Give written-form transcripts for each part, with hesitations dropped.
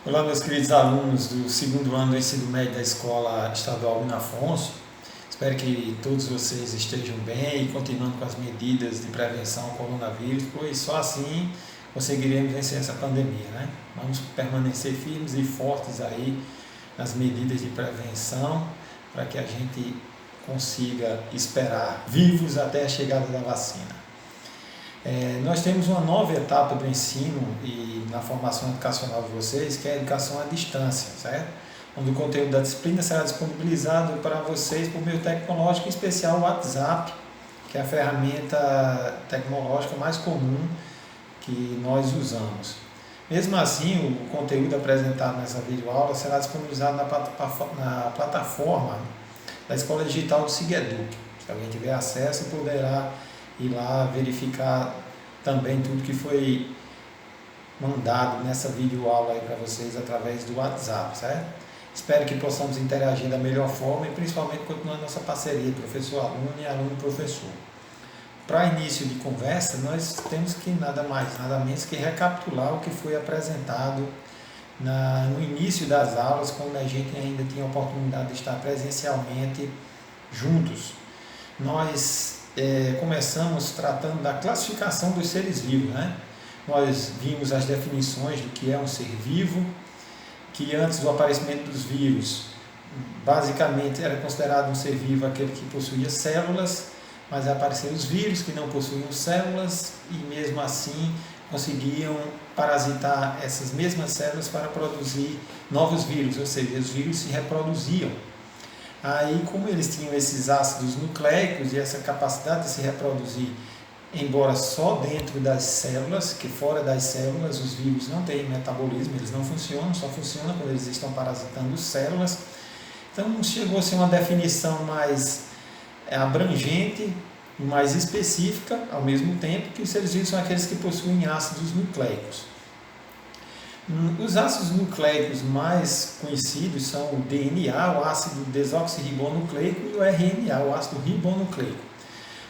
Olá, meus queridos alunos do segundo ano do ensino médio da Escola Estadual Bruno Afonso. Espero que todos vocês estejam bem e continuando com as medidas de prevenção ao coronavírus, pois só assim conseguiremos vencer essa pandemia, né? Vamos permanecer firmes e fortes aí nas medidas de prevenção para que a gente consiga esperar vivos até a chegada da vacina. Nós temos uma nova etapa do ensino e na formação educacional de vocês, que é a educação à distância, certo? Onde o conteúdo da disciplina será disponibilizado para vocês por meio tecnológico, em especial o WhatsApp, que é a ferramenta tecnológica mais comum que nós usamos. Mesmo assim, o conteúdo apresentado nessa videoaula será disponibilizado na plataforma da Escola Digital do SIGEDUC. Se alguém tiver acesso, poderá ir lá verificar também tudo que foi mandado nessa videoaula aí para vocês através do WhatsApp, certo? Espero que possamos interagir da melhor forma e principalmente continuar nossa parceria professor-aluno e aluno-professor. Para início de conversa, nós temos que nada mais, nada menos que recapitular o que foi apresentado no início das aulas, quando a gente ainda tinha a oportunidade de estar presencialmente juntos. Nós começamos tratando da classificação dos seres vivos, né? Nós vimos as definições do que é um ser vivo, que antes do aparecimento dos vírus, basicamente era considerado um ser vivo aquele que possuía células, mas apareceram os vírus que não possuíam células e mesmo assim conseguiam parasitar essas mesmas células para produzir novos vírus, ou seja, os vírus se reproduziam. Aí, como eles tinham esses ácidos nucleicos e essa capacidade de se reproduzir, embora só dentro das células, que fora das células os vírus não têm metabolismo, eles não funcionam, só funcionam quando eles estão parasitando células. Então, chegou a ser uma definição mais abrangente, mais específica, ao mesmo tempo que os seres vivos são aqueles que possuem ácidos nucleicos. Os ácidos nucleicos mais conhecidos são o DNA, o ácido desoxirribonucleico, e o RNA, o ácido ribonucleico.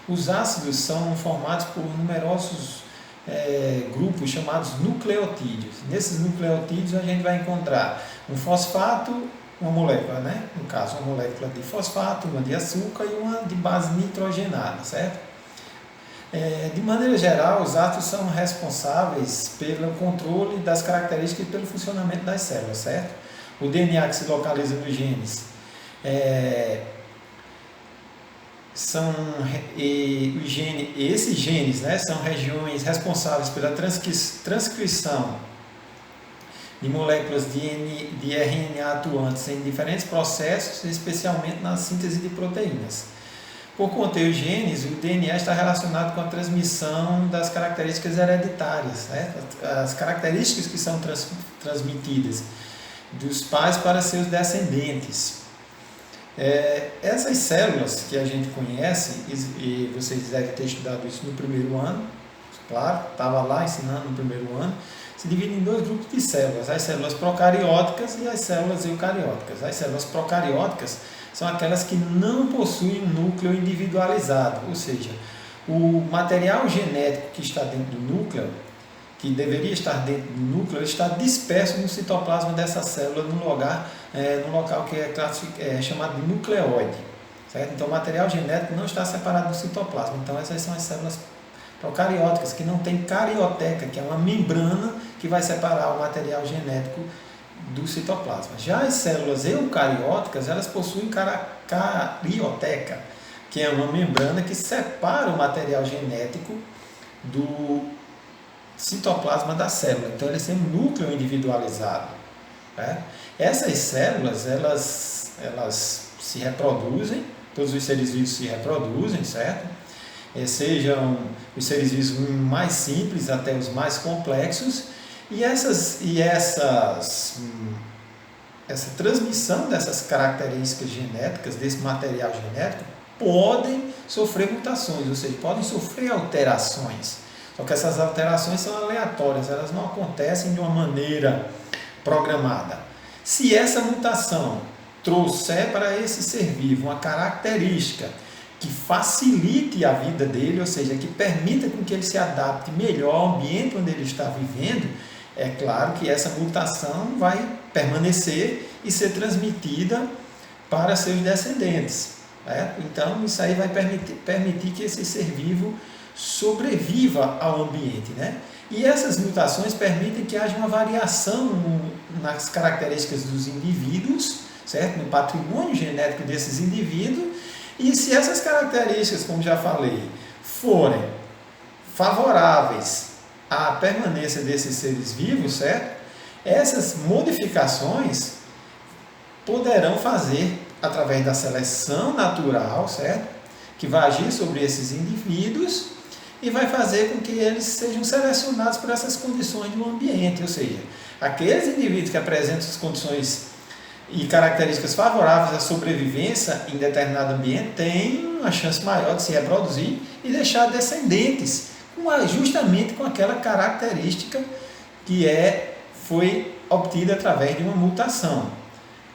Os ácidos são formados por numerosos grupos chamados nucleotídeos. Nesses nucleotídeos a gente vai encontrar um fosfato, uma molécula, né? No caso, uma molécula de fosfato, uma de açúcar e uma de base nitrogenada, certo? De maneira geral, os ácidos são responsáveis pelo controle das características e pelo funcionamento das células, certo? O DNA que se localiza nos genes esses genes, né, são regiões responsáveis pela transcrição de moléculas de RNA atuantes em diferentes processos, especialmente na síntese de proteínas. Por conter os genes, o DNA está relacionado com a transmissão das características hereditárias, né? As características que são transmitidas dos pais para seus descendentes. Essas células que a gente conhece, e vocês devem ter estudado isso no primeiro ano, claro, estava lá ensinando no primeiro ano, se dividem em dois grupos de células, as células procarióticas e as células eucarióticas. As células procarióticas são aquelas que não possuem um núcleo individualizado, ou seja, o material genético que está dentro do núcleo, que deveria estar dentro do núcleo, está disperso no citoplasma dessa célula no local que é chamado de nucleóide, certo? Então o material genético não está separado do citoplasma. Então essas são as células procarióticas, que não tem carioteca, que é uma membrana que vai separar o material genético do citoplasma. Já as células eucarióticas, elas possuem carioteca, que é uma membrana que separa o material genético do citoplasma da célula. Então, eles têm um núcleo individualizado, né? Essas células, elas se reproduzem, todos os seres vivos se reproduzem, certo? Sejam os seres vivos mais simples até os mais complexos, e essa transmissão dessas características genéticas, desse material genético, podem sofrer mutações, ou seja, podem sofrer alterações. Só que essas alterações são aleatórias, elas não acontecem de uma maneira programada. Se essa mutação trouxer para esse ser vivo uma característica que facilite a vida dele, ou seja, que permita com que ele se adapte melhor ao ambiente onde ele está vivendo, é claro que essa mutação vai permanecer e ser transmitida para seus descendentes. Né? Então, isso aí vai permitir que esse ser vivo sobreviva ao ambiente. Né? E essas mutações permitem que haja uma variação nas características dos indivíduos, certo? No patrimônio genético desses indivíduos, e se essas características, como já falei, forem favoráveis à permanência desses seres vivos, certo? Essas modificações poderão fazer, através da seleção natural, certo? Que vai agir sobre esses indivíduos e vai fazer com que eles sejam selecionados por essas condições do ambiente, ou seja, aqueles indivíduos que apresentam as condições e características favoráveis à sobrevivência em determinado ambiente têm uma chance maior de se reproduzir e deixar descendentes justamente com aquela característica que foi obtida através de uma mutação.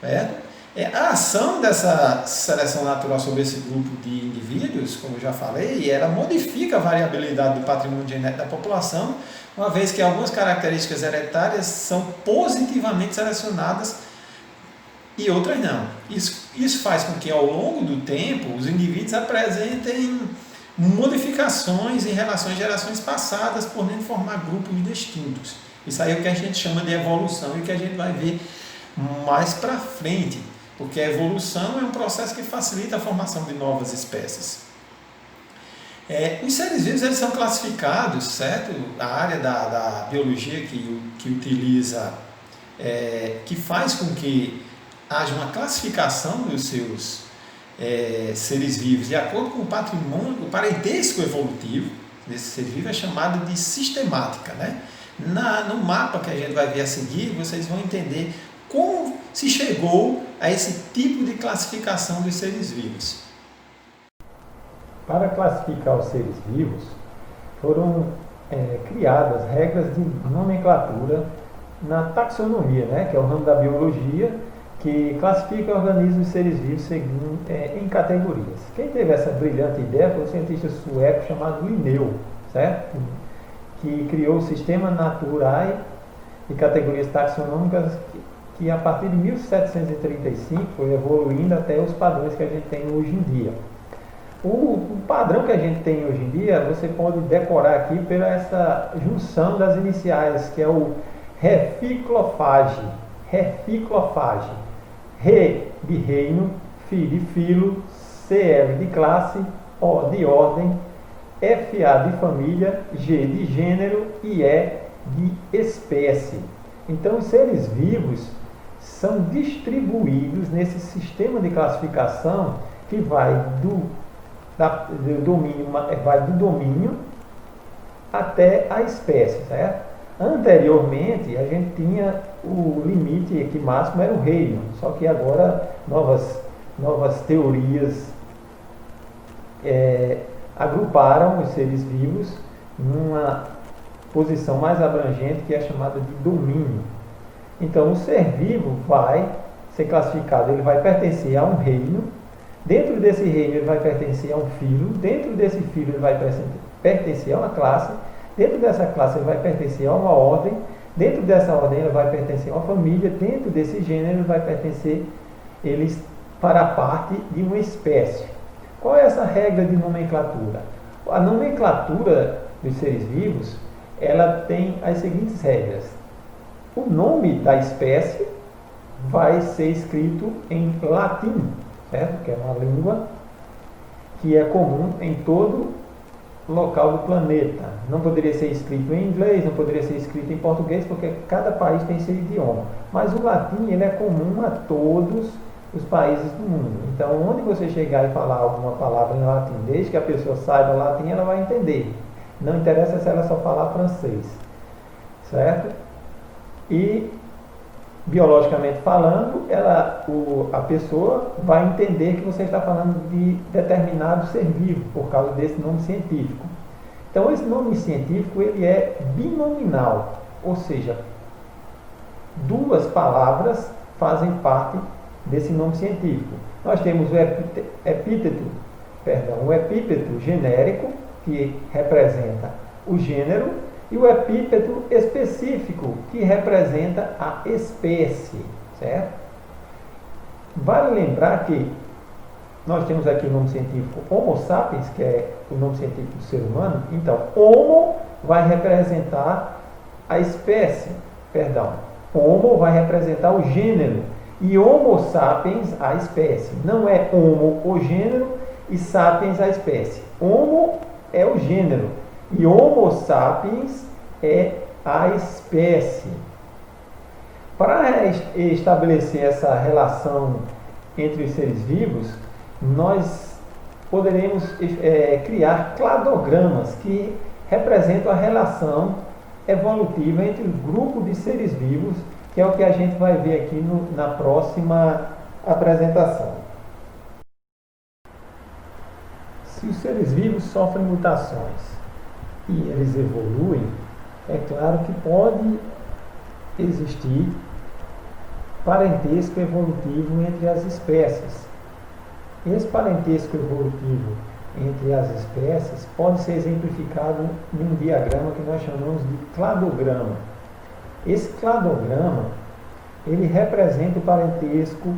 Certo? A ação dessa seleção natural sobre esse grupo de indivíduos, como eu já falei, ela modifica a variabilidade do patrimônio genético da população, uma vez que algumas características hereditárias são positivamente selecionadas e outras não. Isso faz com que, ao longo do tempo, os indivíduos apresentem modificações em relação às gerações passadas, podendo formar grupos distintos. Isso aí é o que a gente chama de evolução e que a gente vai ver mais para frente, porque a evolução é um processo que facilita a formação de novas espécies. Os seres vivos eles são classificados, certo? A área da biologia que utiliza, que faz com que haja uma classificação dos seus seres vivos de acordo com o patrimônio, o parentesco evolutivo desse ser vivo é chamado de sistemática. Né? No mapa que a gente vai ver a seguir, vocês vão entender como se chegou a esse tipo de classificação dos seres vivos. Para classificar os seres vivos, foram criadas regras de nomenclatura na taxonomia, né, que é o ramo da biologia, que classifica e organiza os seres vivos em categorias. Quem teve essa brilhante ideia foi um cientista sueco chamado Linneu, certo? Que criou o sistema Naturae de categorias taxonômicas que a partir de 1735 foi evoluindo até os padrões que a gente tem hoje em dia. O padrão que a gente tem hoje em dia, você pode decorar aqui pela essa junção das iniciais, que é o reficlofage. Re de reino, fi de filo, CL de classe, O de ordem, FA de família, G de gênero e E de espécie. Então, os seres vivos são distribuídos nesse sistema de classificação que vai do domínio até a espécie, certo? Anteriormente, a gente tinha o limite aqui máximo era o reino, só que agora novas teorias agruparam os seres vivos numa posição mais abrangente, que é chamada de domínio. Então, o ser vivo vai ser classificado, ele vai pertencer a um reino, dentro desse reino ele vai pertencer a um filo, dentro desse filo ele vai pertencer a uma classe, dentro dessa classe ele vai pertencer a uma ordem, dentro dessa ordem ele vai pertencer a uma família, dentro desse gênero ele vai pertencer para a parte de uma espécie. Qual é essa regra de nomenclatura? A nomenclatura dos seres vivos, ela tem as seguintes regras. O nome da espécie vai ser escrito em latim, certo? Que é uma língua que é comum em todo local do planeta. Não poderia ser escrito em inglês, não poderia ser escrito em português, porque cada país tem seu idioma. Mas o latim ele é comum a todos os países do mundo. Então, onde você chegar e falar alguma palavra em latim, desde que a pessoa saiba latim, ela vai entender. Não interessa se ela só falar francês, certo? E, biologicamente falando, a pessoa vai entender que você está falando de determinado ser vivo, por causa desse nome científico. Então, esse nome científico ele é binominal, ou seja, duas palavras fazem parte desse nome científico. Nós temos o epíteto genérico, que representa o gênero, e o epíteto específico, que representa a espécie, certo? Vale lembrar que nós temos aqui o nome científico Homo sapiens, que é o nome científico do ser humano. Então, Homo vai representar a espécie, Homo vai representar o gênero, e Homo sapiens a espécie. Não é Homo o gênero e sapiens a espécie. Homo é o gênero e Homo sapiens é a espécie. Para estabelecer essa relação entre os seres vivos, nós poderemos criar cladogramas que representam a relação evolutiva entre o grupo de seres vivos, que é o que a gente vai ver aqui na próxima apresentação. Se os seres vivos sofrem mutações e eles evoluem, é claro que pode existir parentesco evolutivo entre as espécies. Esse parentesco evolutivo entre as espécies pode ser exemplificado num diagrama que nós chamamos de cladograma. Esse cladograma, ele representa o parentesco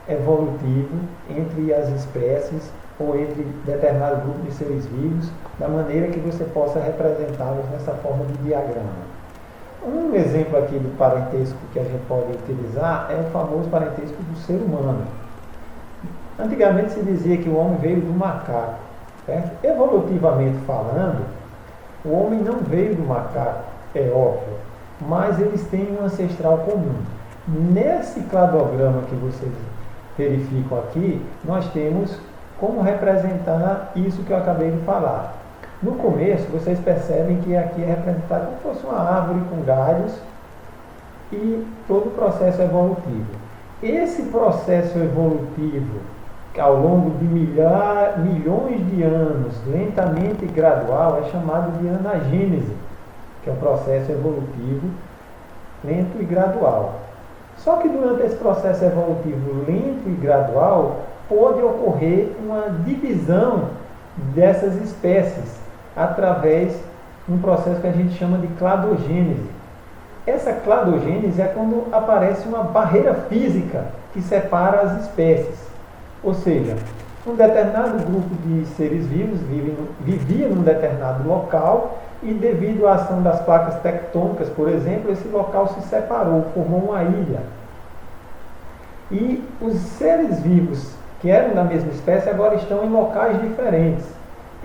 evolutivo entre as espécies ou entre determinado grupo de seres vivos, da maneira que você possa representá-los nessa forma de diagrama. Um exemplo aqui do parentesco que a gente pode utilizar é o famoso parentesco do ser humano. Antigamente se dizia que o homem veio do macaco, certo? Evolutivamente falando, o homem não veio do macaco, é óbvio, mas eles têm um ancestral comum. Nesse cladograma que vocês verificam aqui, nós temos como representar isso que eu acabei de falar. No começo, vocês percebem que aqui é representado como se fosse uma árvore com galhos e todo o processo evolutivo. Esse processo evolutivo, ao longo de milhões de anos, lentamente e gradual, é chamado de anagênese, que é um processo evolutivo lento e gradual. Só que durante esse processo evolutivo lento e gradual, pode ocorrer uma divisão dessas espécies através de um processo que a gente chama de cladogênese. Essa cladogênese é quando aparece uma barreira física que separa as espécies. Ou seja, um determinado grupo de seres vivos vivia num determinado local e, devido à ação das placas tectônicas, por exemplo, esse local se separou, formou uma ilha. E os seres vivos que eram da mesma espécie agora estão em locais diferentes.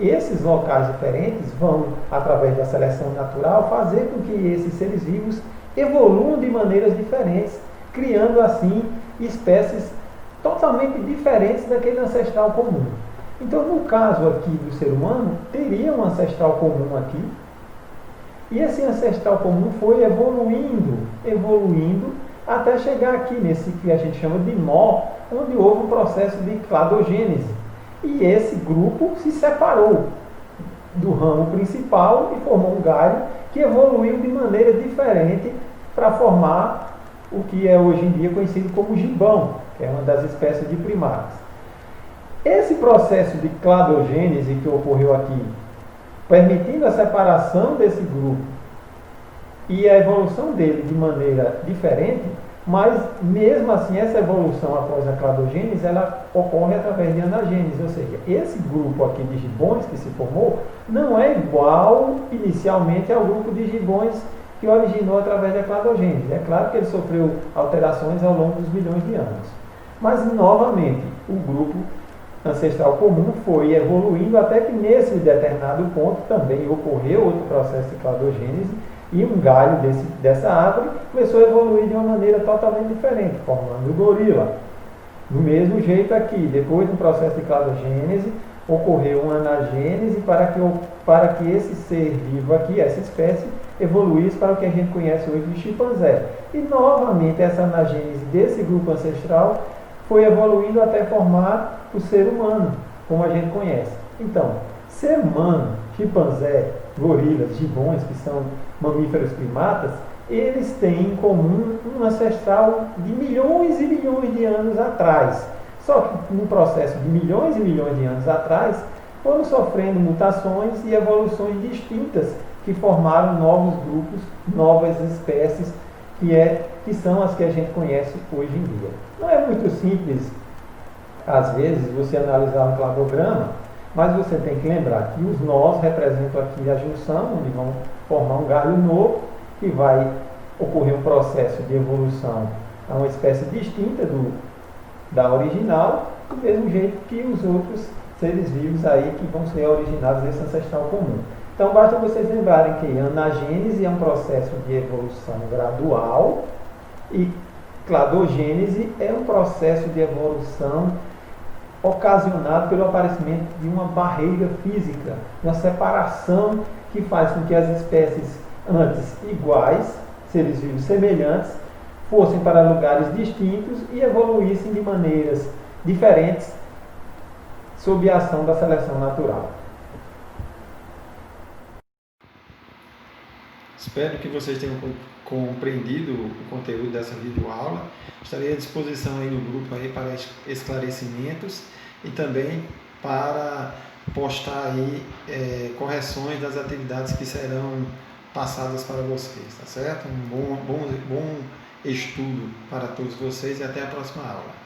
Esses locais diferentes vão, através da seleção natural, fazer com que esses seres vivos evoluam de maneiras diferentes, criando assim espécies totalmente diferentes daquele ancestral comum. Então, no caso aqui do ser humano, teria um ancestral comum aqui, e esse ancestral comum foi evoluindo, até chegar aqui nesse que a gente chama de nó, onde houve um processo de cladogênese. E esse grupo se separou do ramo principal e formou um galho que evoluiu de maneira diferente para formar o que é hoje em dia conhecido como gibão, que é uma das espécies de primatas. Esse processo de cladogênese que ocorreu aqui, permitindo a separação desse grupo e a evolução dele de maneira diferente, mas mesmo assim essa evolução após a cladogênese, ela ocorre através de anagênese, ou seja, esse grupo aqui de gibões que se formou não é igual inicialmente ao grupo de gibões que originou através da cladogênese. É claro que ele sofreu alterações ao longo dos milhões de anos. Mas, novamente, o grupo ancestral comum foi evoluindo até que nesse determinado ponto também ocorreu outro processo de cladogênese e um galho dessa árvore começou a evoluir de uma maneira totalmente diferente, formando o gorila. Do mesmo jeito aqui, depois do processo de cladogênese, ocorreu uma anagênese para que esse ser vivo aqui, essa espécie, evoluísse para o que a gente conhece hoje de chimpanzé. E novamente essa anagênese desse grupo ancestral foi evoluindo até formar o ser humano, como a gente conhece. Então, ser humano, chimpanzé, gorilas, gibões, que são mamíferos primatas, eles têm em comum um ancestral de milhões e milhões de anos atrás. Só que no processo de milhões e milhões de anos atrás, foram sofrendo mutações e evoluções distintas que formaram novos grupos, novas espécies, que são as que a gente conhece hoje em dia. Não é muito simples, às vezes, você analisar um cladograma, mas você tem que lembrar que os nós representam aqui a junção, onde vão formar um galho novo, que vai ocorrer um processo de evolução a uma espécie distinta da original, do mesmo jeito que os outros seres vivos aí que vão ser originados desse ancestral comum. Então basta vocês lembrarem que a anagênese é um processo de evolução gradual e cladogênese é um processo de evolução ocasionado pelo aparecimento de uma barreira física, uma separação que faz com que as espécies antes iguais, seres vivos semelhantes, fossem para lugares distintos e evoluíssem de maneiras diferentes sob a ação da seleção natural. Espero que vocês tenham compreendido o conteúdo dessa videoaula. Estarei à disposição aí no grupo aí para esclarecimentos e também para postar aí correções das atividades que serão passadas para vocês, tá certo? Um bom estudo para todos vocês e até a próxima aula.